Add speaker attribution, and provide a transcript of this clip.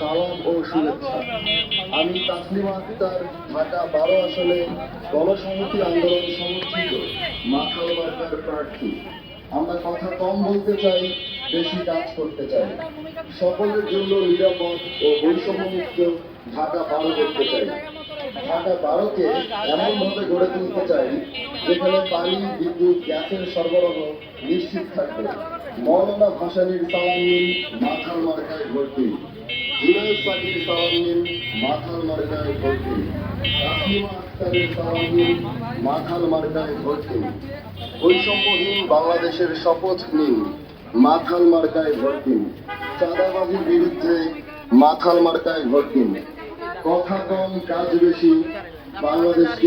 Speaker 1: সালাম ও শুভেচ্ছা। আমি তাসলিমা আক্তার, ঢাকা 12 আসনে গণসংহতি আন্দোলন সমর্থিত মাথাল মার্কার প্রার্থী। আমরা কথা কম বলতে চাই, বেশি কাজ করতে চাই। সকলের জন্য নিরাপদ ও বৈষম্যমুক্ত ঢাকা 12 করতে চাই। ঢাকা 12কে এমনভাবে গড়ে তুলতে চাই যেখানে পানি, বিদ্যুৎ, গ্যাসের সরবরাহ নিশ্চিত থাকবে। মৌলানা ভাসানীর সালাম নিন, মাথাল মার্কায় ভোট দিন। জুনায়েদ সাকির সালাম নিন, মাথাল মার্কায় ভোট দিন। তাসলিমা আক্তারের সালাম নিন, মাথাল মার্কায় ভোট দিন। বৈষম্যহীন বাংলাদেশের শপথ নিন, মাথাল মার্কায় ভোট দিন। চাঁদাবাজির বিরুদ্ধে মাথাল মার্কায় ভোট দিন। কথা কম, কাজ বেশি, বাংলাদেশকে